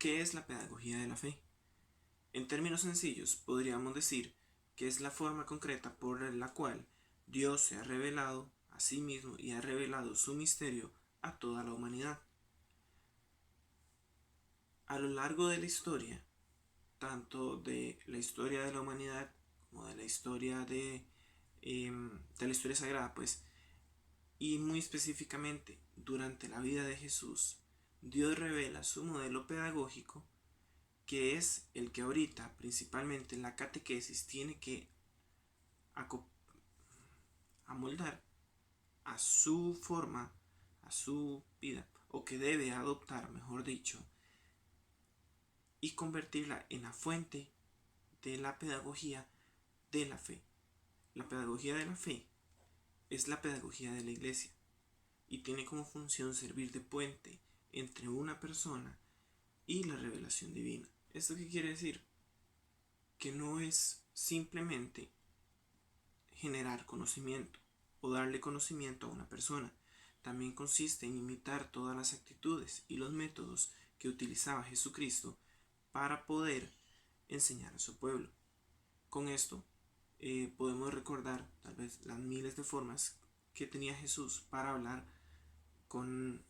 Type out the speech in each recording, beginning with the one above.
¿Qué es la pedagogía de la fe? En términos sencillos, podríamos decir que es la forma concreta por la cual Dios se ha revelado a sí mismo y ha revelado su misterio a toda la humanidad. A lo largo de la historia, tanto de la historia de la humanidad como de la historia de la historia sagrada, pues, y muy específicamente durante la vida de Jesús, Dios revela su modelo pedagógico, que es el que ahorita principalmente la catequesis tiene que amoldar a su forma, a su vida, o que debe adoptar, mejor dicho, y convertirla en la fuente de la pedagogía de la fe. La pedagogía de la fe es la pedagogía de la iglesia y tiene como función servir de puente entre una persona y la revelación divina. ¿Esto qué quiere decir? Que no es simplemente generar conocimiento o darle conocimiento a una persona. También consiste en imitar todas las actitudes y los métodos que utilizaba Jesucristo para poder enseñar a su pueblo. Con esto podemos recordar tal vez las miles de formas que tenía Jesús para hablar con,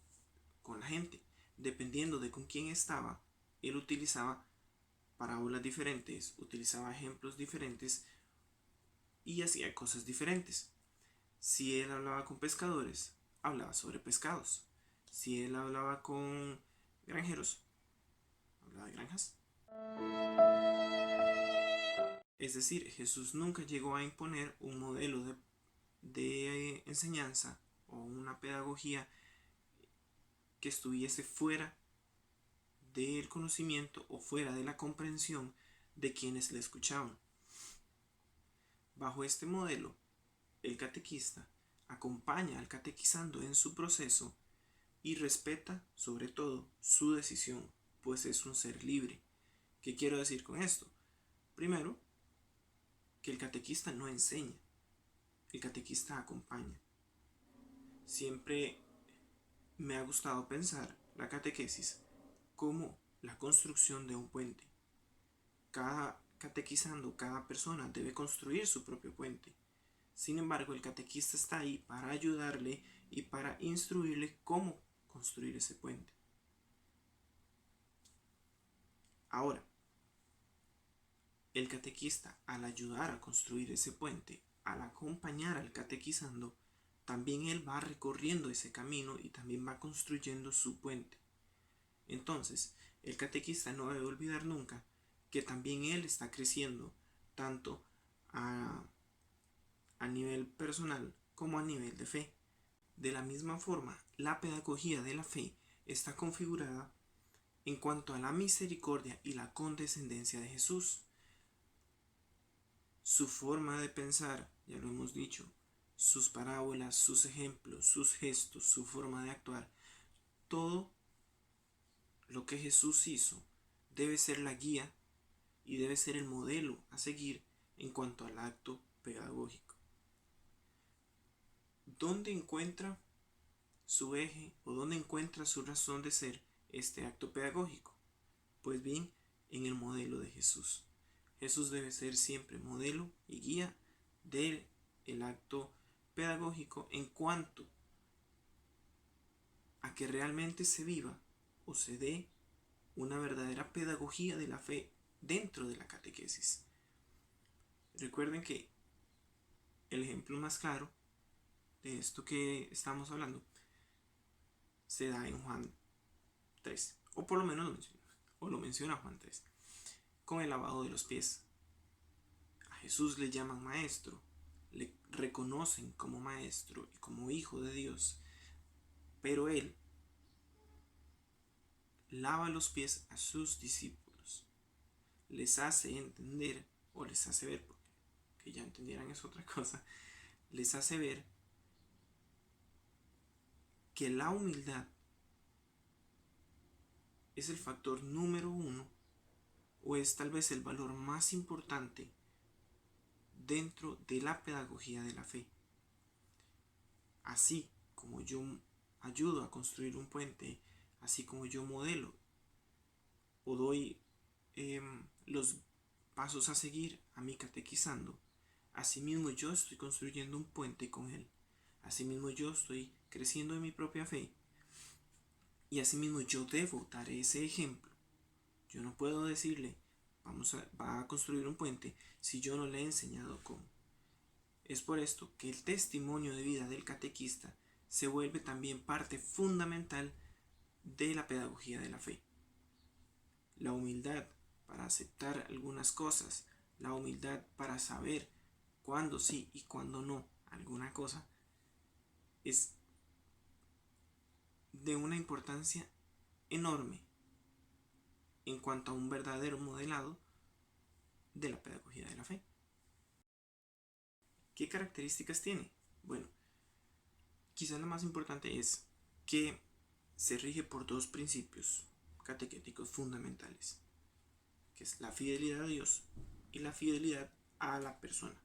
con la gente. Dependiendo de con quién estaba, él utilizaba parábolas diferentes, utilizaba ejemplos diferentes y hacía cosas diferentes. Si él hablaba con pescadores, hablaba sobre pescados. Si él hablaba con granjeros, hablaba de granjas. Es decir, Jesús nunca llegó a imponer un modelo de enseñanza o una pedagogía que estuviese fuera del conocimiento o fuera de la comprensión de quienes le escuchaban. Bajo este modelo, el catequista acompaña al catequizando en su proceso y respeta sobre todo su decisión, pues es un ser libre. ¿Qué quiero decir con esto? Primero, que el catequista no enseña, el catequista acompaña. Siempre me ha gustado pensar la catequesis como la construcción de un puente. Cada catequizando, cada persona debe construir su propio puente. Sin embargo, el catequista está ahí para ayudarle y para instruirle cómo construir ese puente. Ahora, el catequista, al ayudar a construir ese puente, al acompañar al catequizando, también él va recorriendo ese camino y también va construyendo su puente. Entonces, el catequista no debe olvidar nunca que también él está creciendo, tanto a nivel personal como a nivel de fe. De la misma forma, la pedagogía de la fe está configurada en cuanto a la misericordia y la condescendencia de Jesús. Su forma de pensar, ya lo hemos dicho, sus parábolas, sus ejemplos, sus gestos, su forma de actuar, todo lo que Jesús hizo debe ser la guía y debe ser el modelo a seguir en cuanto al acto pedagógico. ¿Dónde encuentra su eje o dónde encuentra su razón de ser este acto pedagógico? Pues bien, en el modelo de Jesús. Jesús debe ser siempre modelo y guía del acto pedagógico en cuanto a que realmente se viva o se dé una verdadera pedagogía de la fe dentro de la catequesis. Recuerden que el ejemplo más claro de esto que estamos hablando se da en Juan 3, o por lo menos lo menciona Juan 3, con el lavado de los pies. A Jesús le llaman maestro, le reconocen como maestro y como hijo de Dios, pero él lava los pies a sus discípulos, les hace entender, o les hace ver, porque que ya entendieran es otra cosa, les hace ver que la humildad es el factor número uno o es tal vez el valor más importante dentro de la pedagogía de la fe. Así como yo ayudo a construir un puente, así como yo modelo o doy los pasos a seguir a mi catequizando, asimismo yo estoy construyendo un puente con él. Asimismo yo estoy creciendo en mi propia fe. Y asimismo yo debo dar ese ejemplo. Yo no puedo decirle, va a construir un puente si yo no le he enseñado cómo. Es por esto que el testimonio de vida del catequista se vuelve también parte fundamental de la pedagogía de la fe. La humildad para aceptar algunas cosas, la humildad para saber cuándo sí y cuándo no alguna cosa, es de una importancia enorme en cuanto a un verdadero modelado de la pedagogía de la fe. ¿Qué características tiene? Bueno, quizás la más importante es que se rige por dos principios catequéticos fundamentales, que es la fidelidad a Dios y la fidelidad a la persona.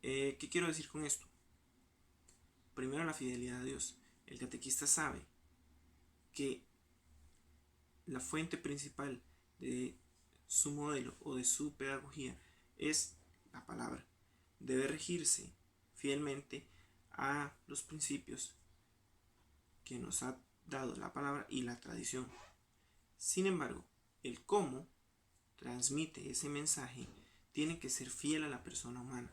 ¿Qué quiero decir con esto? Primero, la fidelidad a Dios. El catequista sabe que la fuente principal de su modelo o de su pedagogía es la palabra. Debe regirse fielmente a los principios que nos ha dado la palabra y la tradición. Sin embargo, el cómo transmite ese mensaje tiene que ser fiel a la persona humana.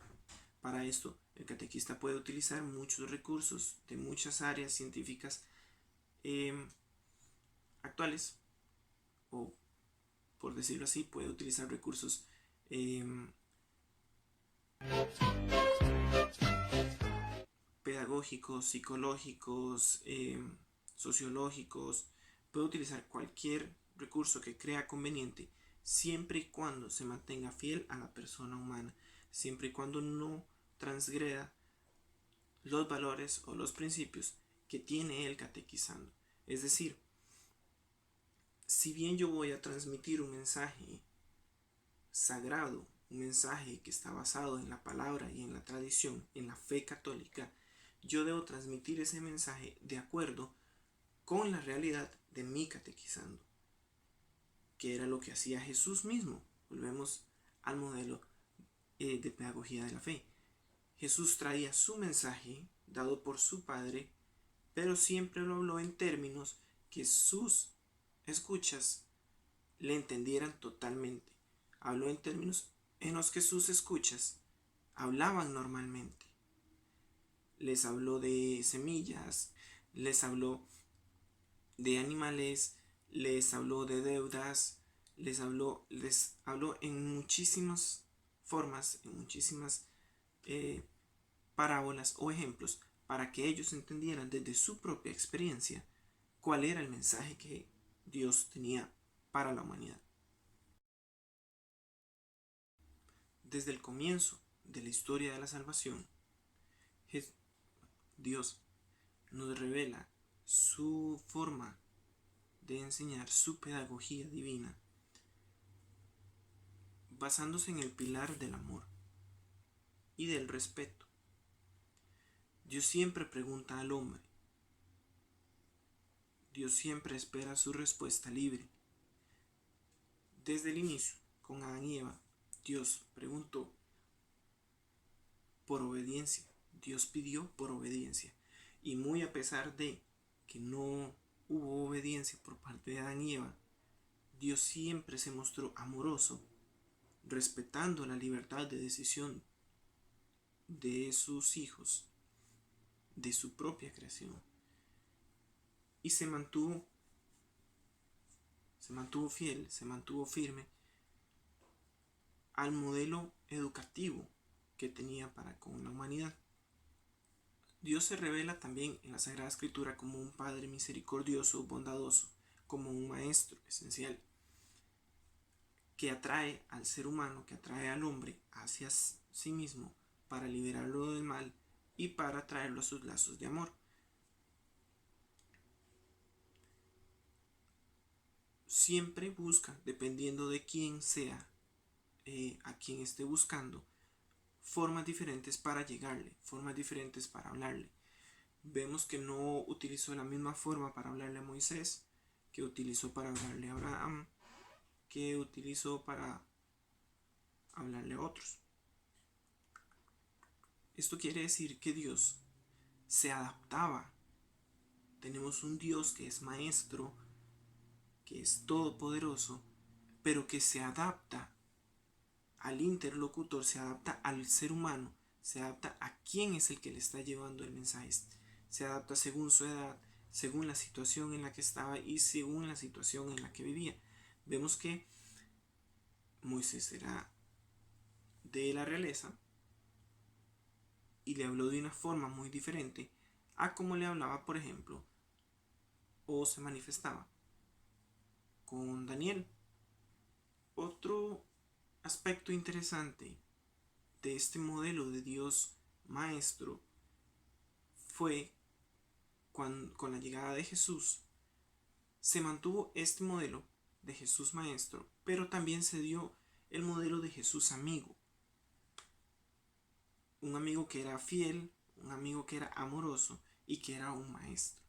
Para esto, el catequista puede utilizar muchos recursos de muchas áreas científicas actuales, o por decirlo así, puede utilizar recursos pedagógicos, psicológicos, sociológicos. Puede utilizar cualquier recurso que crea conveniente, siempre y cuando se mantenga fiel a la persona humana, siempre y cuando no transgreda los valores o los principios que tiene él catequizando. Es decir, si bien yo voy a transmitir un mensaje sagrado, un mensaje que está basado en la palabra y en la tradición, en la fe católica, yo debo transmitir ese mensaje de acuerdo con la realidad de mi catequizando, que era lo que hacía Jesús mismo. Volvemos al modelo de pedagogía de la fe. Jesús traía su mensaje dado por su Padre, pero siempre lo habló en términos que sus escuchas le entendieran totalmente. Habló en términos en los que sus escuchas hablaban normalmente. Les habló de semillas, les habló de animales, les habló de deudas, les habló en muchísimas formas, en muchísimas parábolas o ejemplos, para que ellos entendieran desde su propia experiencia cuál era el mensaje que Dios tenía para la humanidad. Desde el comienzo de la historia de la salvación, Dios nos revela su forma de enseñar, su pedagogía divina, basándose en el pilar del amor y del respeto. Dios siempre pregunta al hombre. Dios siempre espera su respuesta libre. Desde el inicio, con Adán y Eva, Dios preguntó por obediencia. Dios pidió por obediencia. Y muy a pesar de que no hubo obediencia por parte de Adán y Eva, Dios siempre se mostró amoroso, respetando la libertad de decisión de sus hijos, de su propia creación. Y se mantuvo fiel, se mantuvo firme al modelo educativo que tenía para con la humanidad. Dios se revela también en la Sagrada Escritura como un Padre misericordioso, bondadoso, como un Maestro esencial, que atrae al ser humano, que atrae al hombre hacia sí mismo para liberarlo del mal y para traerlo a sus lazos de amor. Siempre busca, dependiendo de quién sea, a quien esté buscando, formas diferentes para llegarle, formas diferentes para hablarle. Vemos que no utilizó la misma forma para hablarle a Moisés que utilizó para hablarle a Abraham, que utilizó para hablarle a otros. Esto quiere decir que Dios se adaptaba. Tenemos un Dios que es maestro, que es todopoderoso, pero que se adapta al interlocutor, se adapta al ser humano, se adapta a quién es el que le está llevando el mensaje, se adapta según su edad, según la situación en la que estaba y según la situación en la que vivía. Vemos que Moisés era de la realeza y le habló de una forma muy diferente a como le hablaba, por ejemplo, o se manifestaba con Daniel. Otro aspecto interesante de este modelo de Dios maestro fue con la llegada de Jesús. Se mantuvo este modelo de Jesús maestro, pero también se dio el modelo de Jesús amigo. Un amigo que era fiel, un amigo que era amoroso y que era un maestro.